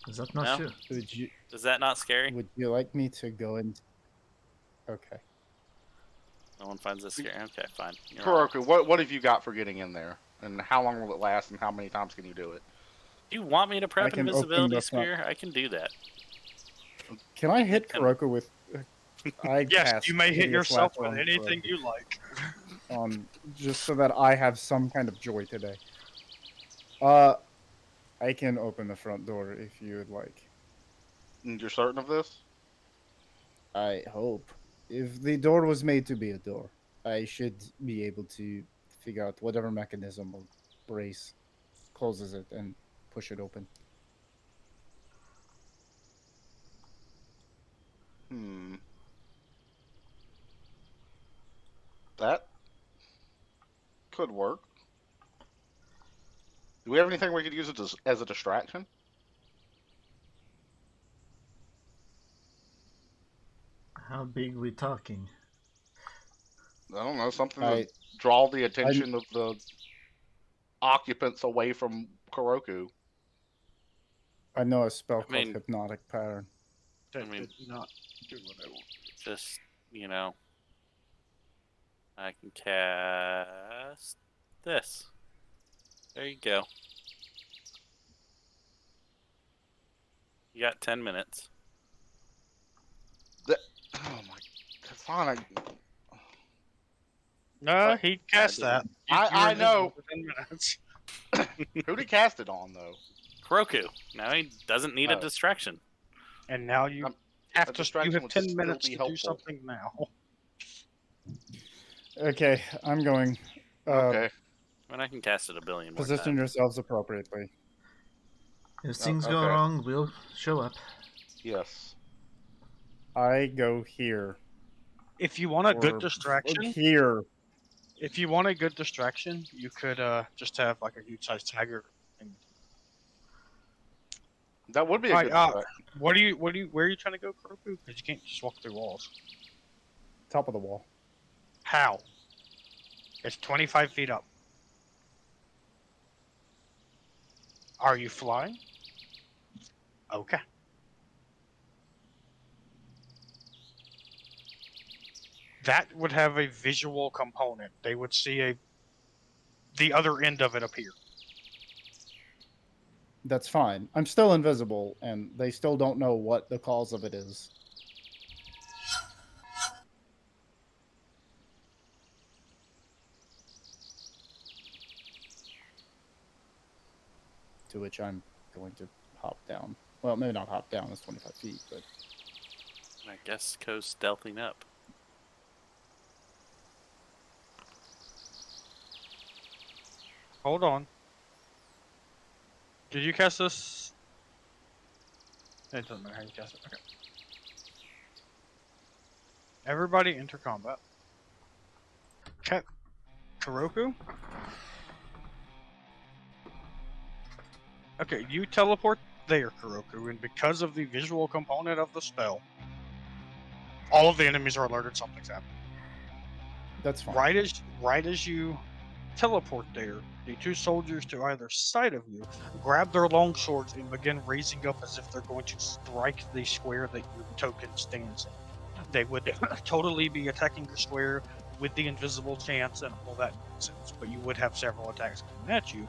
is that not No? true? Is that not scary? Would you like me to go into? Okay. No one finds this scary. Okay, fine. You're wrong. Kuroku, what have you got for getting in there, and how long will it last, and how many times can you do it? Do you want me to I prep can open invisibility the front- spear? I can do that. Can I hit Can- Kuroku with? I Yes, cast you may hit Hideous yourself Laughter with on anything Kuroku, you like. just so that I have some kind of joy today. I can open the front door if you would like. And you're certain of this? I hope. If the door was made to be a door, I should be able to figure out whatever mechanism or brace closes it and push it open. That could work. Do we have anything we could use it as a distraction? How big we talking? I don't know, something to I draw the attention of the occupants away from Kuroku. know a spell I called mean- Hypnotic Pattern. That I mean- did not do what I wanted. Just, you know, I can cast this. There you go. You got 10 minutes. Oh my, fine. No, he cast that. I know. For 10 minutes. Who did he cast it on though? Kuroku. Now he doesn't need a Oh. distraction. And now you A have to. You distraction have would 10 still minutes be to do helpful. something now. Okay, I'm going. Okay. I mean, I can cast it a billion more Position times. yourselves appropriately. If things go okay. wrong, we'll show up. Yes. I go here. If you want a good or distraction, Here. if you want a good distraction, you could just have like a huge size tiger. And... That would be a Alright, good distraction. Where are you trying to go, Kuroku? Because you can't just walk through walls. Top of the wall. How? It's 25 feet up. Are you flying? Okay. That would have a visual component. They would see the other end of it appear. That's fine. I'm still invisible, and they still don't know what the cause of it is. To which I'm going to hop down. Well, maybe not hop down, it's 25 feet, but I guess go stealthing up. Hold on. Did you cast this? It doesn't matter how you cast it. Okay. Everybody enter combat. Kuroku? Okay, you teleport there, Kuroku, and because of the visual component of the spell, all of the enemies are alerted something's happening. That's fine. Right as you teleport there, the two soldiers to either side of you grab their long swords and begin raising up as if they're going to strike the square that your token stands in. They would totally be attacking your square with the invisible chance and all that nonsense, but you would have several attacks coming at you,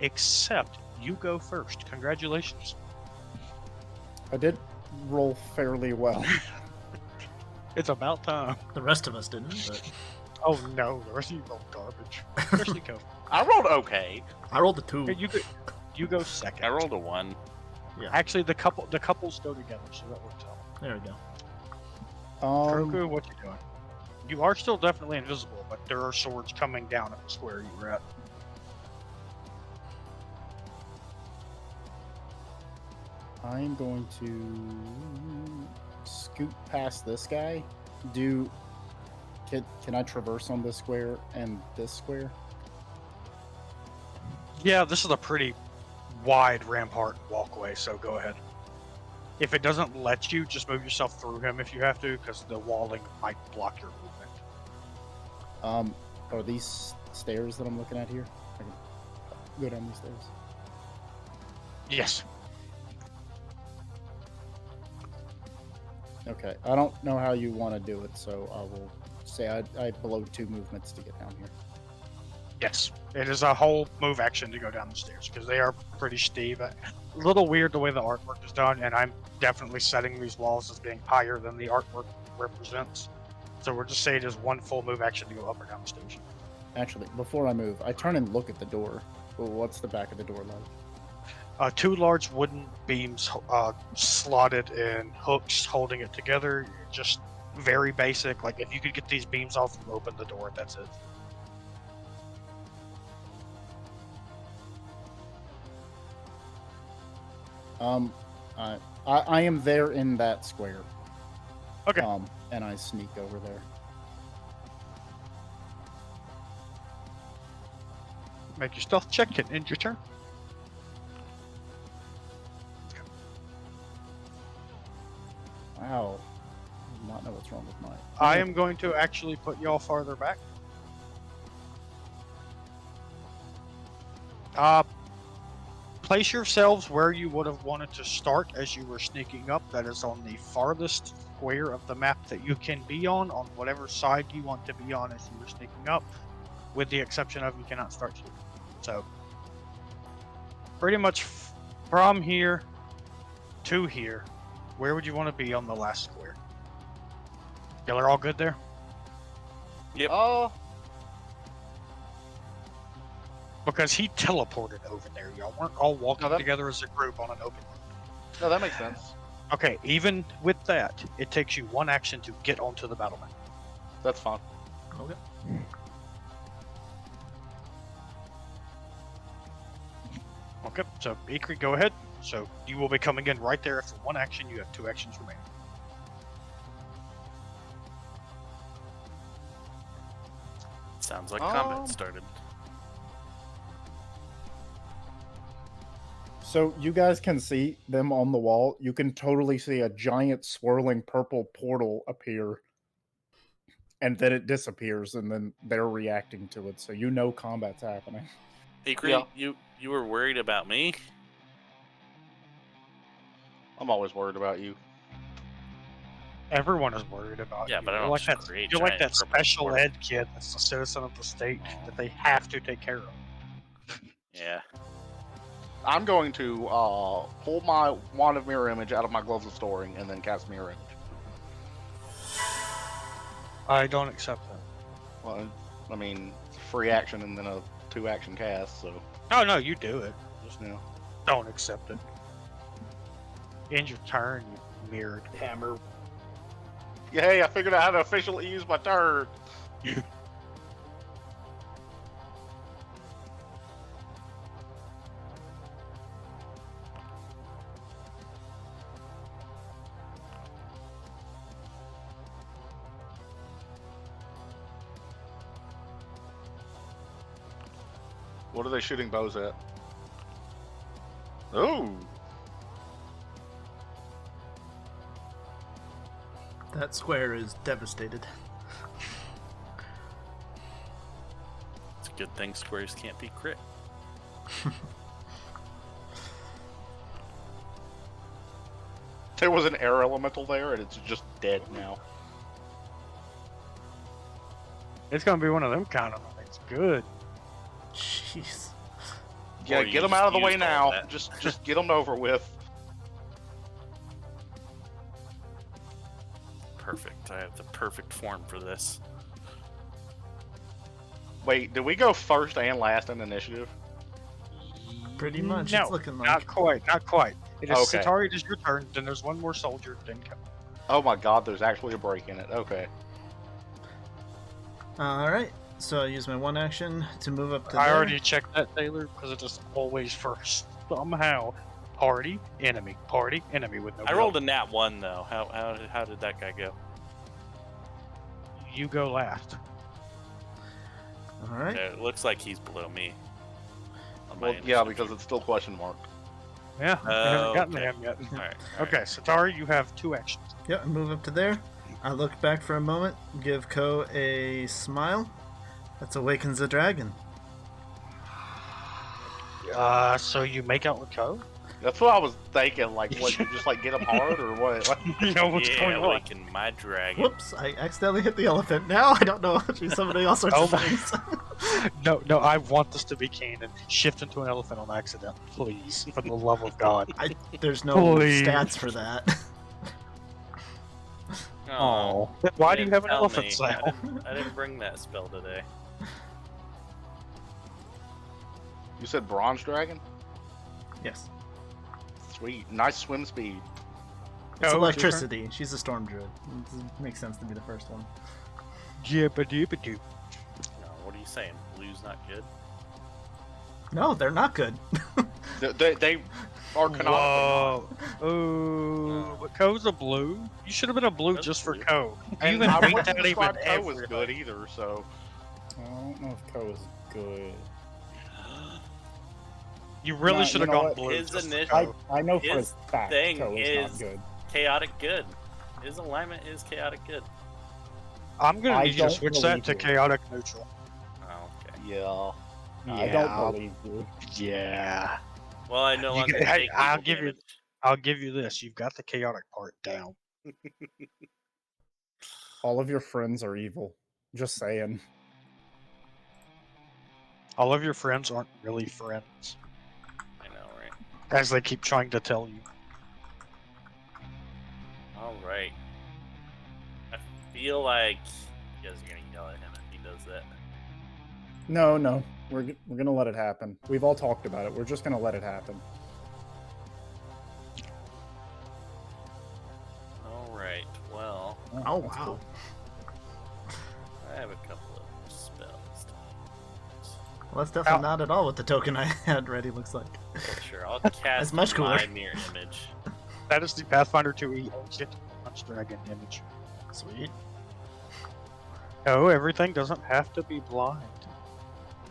except you go first. Congratulations. I did roll fairly well. It's about time. The rest of us didn't, but Oh no, the rest of you rolled garbage. Especially Kofi. I rolled okay. I rolled a 2. Okay, you go second. I rolled a 1. Actually, the couples go together, so that works out. There we go. Kuroku, what you doing? You are still definitely invisible, but there are swords coming down at the square you were at. I'm going to scoot past this guy. Can I traverse on this square and this square? Yeah, this is a pretty wide rampart walkway, so go ahead. If it doesn't let you, just move yourself through him if you have to, because the walling might block your movement. Are these stairs that I'm looking at here? I can go down these stairs. Yes. Okay, I don't know how you want to do it, so I will say I blow 2 movements to get down here. Yes. It is a whole move action to go down the stairs, because they are pretty steep. A little weird the way the artwork is done, and I'm definitely setting these walls as being higher than the artwork represents. So we're just saying it is 1 full move action to go up or down the stairs. Actually, before I move, I turn and look at the door. Well, what's the back of the door like? 2 large wooden beams slotted in hooks holding it together. Just very basic. Like, if you could get these beams off and open the door, that's it. I am there in that square. Okay. And I sneak over there. Make your stealth check and end your turn. Wow. I do not know what's wrong with mine. I am going to actually put y'all farther back. Place yourselves where you would have wanted to start as you were sneaking up. That is on the farthest square of the map that you can be on whatever side you want to be on as you were sneaking up, with the exception of you cannot start here. So, pretty much from here to here, where would you want to be on the last square? Y'all are all good there? Yep. Oh, Because he teleported over there. Y'all weren't all walking that- together as a group on an open road. no, that makes sense. Okay, even with that, it takes you 1 action to get onto the battle map. That's fine. Okay. Okay, so Ikrie, go ahead. So you will be coming in right there after 1 action. You have 2 actions remaining. Sounds like combat started. So you guys can see them on the wall. You can totally see a giant swirling purple portal appear. And then it disappears, and then they're reacting to it. So you know combat's happening. Ikrie, Yeah. you were worried about me? I'm always worried about you. Everyone is worried about Yeah, you. but I You're don't like that, create you're like giant that purple special portal. ed kid that's a citizen of the state that they have to take care of. Yeah. I'm going to pull my wand of mirror image out of my gloves of storing and then cast mirror image. I don't accept that. Well, I mean, it's a free action and then a 2 action cast, so Oh no, you do it. just you know. Don't accept it. End your turn, you mirrored hammer. Yay! I figured out how to officially use my turn. What are they shooting bows at? Ooh. That square is devastated. It's a good thing squares can't be crit. There was an air elemental there, and it's just dead now. It's gonna be one of them kind of things. Good. Jeez. Yeah, Or you get them just out of the way used all now. that. Just get them over with. Perfect. I have the perfect form for this. Wait, did we go first and last in initiative? Pretty much. No, It's looking like. not quite. Not quite. It is Okay. Setari. It is your turn. Then there's one more soldier. Then come. Oh my god, there's actually a break in it. Okay. Alright, so I use my one action to move up to I there. already checked that, Taylor, because it is always first. Somehow, party enemy with no. I rolled a nat 1 though. How did that guy go? You go last. Alright. It looks like he's below me. on my Well, yeah, initiative. because it's still question mark. Yeah, we haven't gotten to Okay. him yet. Alright. Okay, Setari, you have 2 actions. Yeah, I move up to there. I look back for a moment, give Ko a smile. That awakens the dragon. So you make out with Ko? That's what I was thinking. Like, what? You just like get them hard or what? Like, You know what's Yeah, going on? awaken my dragon. Whoops, I accidentally hit the elephant. Now I don't know. She's summoning all sorts Oh of my- things. No, I want this to be canon. Shift into an elephant on accident, please, for the love of God. There's no Please. stats for that. Oh, Why do you have an elephant I saddle? didn't bring that spell today. you said bronze dragon? Yes. Sweet, nice swim speed. It's Ko, electricity. She's a storm druid. It makes sense to be the first one. Jibba-dibba-doo. No, what are you saying? Blue's not good? No, they're not good. They are canonically. Whoa. Oh, but Ko's a blue? You should have been a blue That's just for blue. Ko. You And even I beat wouldn't that even describe Ko as every- good either. So I don't know if Ko is good. You really No, should you have know gone what? blue. His just for initial- Ko. I know for a His fact thing Ko is is- not good. Chaotic good. His alignment is chaotic good. I'm gonna I need you to don't switch that believe to you. chaotic neutral. Oh, okay. yeah. I don't believe you. Yeah. Well, I no You longer get- take I'll evil give you- damage. I'll give you this. You've got the chaotic part down. All of your friends are evil. Just saying. All of your friends aren't really friends, I know, right? as they keep trying to tell you. All right. I feel like you guys are gonna yell at him if he does that. No. We're gonna let it happen. We've all talked about it. We're just gonna let it happen. All right. Well, Oh, that's wow. cool. I have a couple of spells. To Well, that's definitely not at all what the token I had ready looks like. Sure, I'll cast much cooler. my mirror image. That is the Pathfinder 2E ancient punch dragon image. Sweet. No, everything doesn't have to be blind.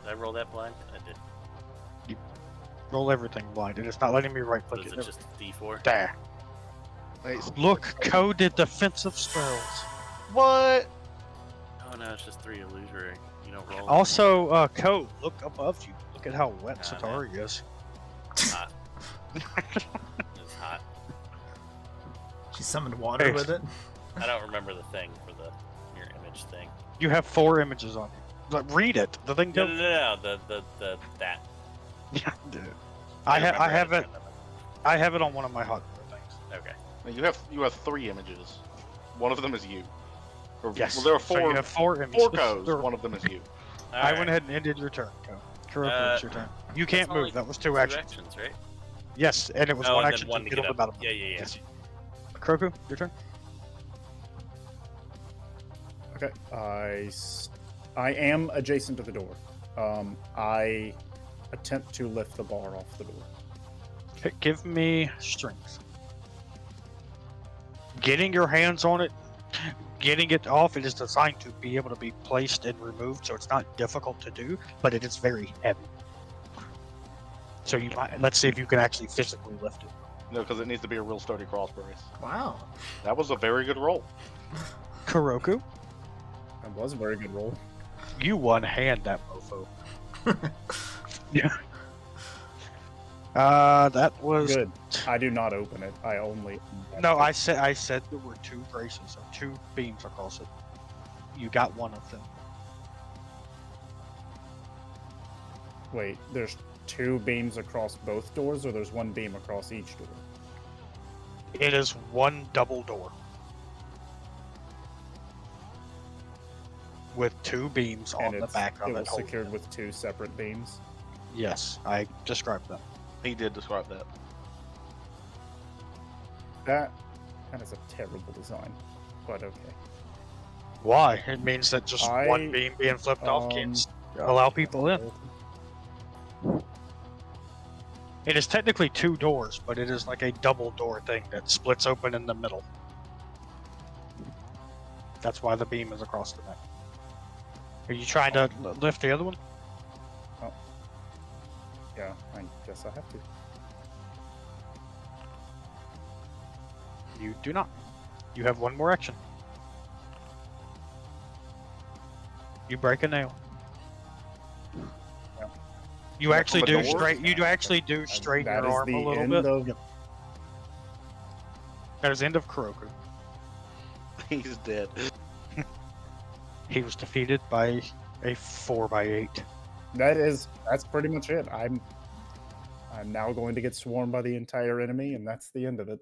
Did I roll that blind? I did. Roll everything blind, and it's not letting me right What click is it. it? Just D4? There. Hey, Look, Ko did defensive spells. what? Oh no, it's just 3 illusory. You don't roll. Also, Ko, look above you. Look at how wet Nah, Setari is. Hot. It's hot. She summoned water Hey. with it. I don't remember the thing for the mirror image thing. You have 4 images on you. Like, read it. The thing No, tells no, no, the that. Yeah, dude. I I remember how have to it. turn them I have it on one of my hot things. on. Okay. You have 3 images. One of them is you. Or, Yes. Well, there are So 4. you have 4 images. 4 Kos. There- One of them is you. I went ahead and ended your turn, Ko. Kuroku, it's your turn. You can't only move. That was 2 Two actions. actions, right? Yes, and it was Oh, one and action then one to to get get on the up. battle. Yeah, yeah, yeah. Yes. Kuroku, your turn. Okay. I am adjacent to the door. I attempt to lift the bar off the door. Okay, give me strength. Getting your hands on it, getting it off, it is designed to be able to be placed and removed, so it's not difficult to do, but it is very heavy. So you might, let's see if you can actually physically lift it. No, because it needs to be a real sturdy cross brace. Wow. That was a very good roll. Kuroku, That was a very good roll. you one hand that mofo. Yeah. That was Good. I do not open it. I only. no. I said there were 2 braces or 2 beams across it. You got one of them. Wait, there's 2 beams across both doors, or there's 1 beam across each door? It is 1 double door with 2 beams on the back of it it. was secured with 2 separate beams. Yes, I described that. He did describe that. That is a terrible design, but okay. Why? It means that just one beam being flipped off can't allow people in. It is technically 2 doors, but it is like a double door thing that splits open in the middle. That's why the beam is across the neck. Are you trying to lift the other one? Oh. Yeah, I guess I have to. You do not. You have 1 more action. You break a nail. Yeah. You actually from a do door? straight. You do actually do straighten That your is arm the a little end bit. of- Yep. That is the end of Kuroku. He's dead. He was defeated by a 4x8. That's pretty much it. I'm now going to get swarmed by the entire enemy, and that's the end of it.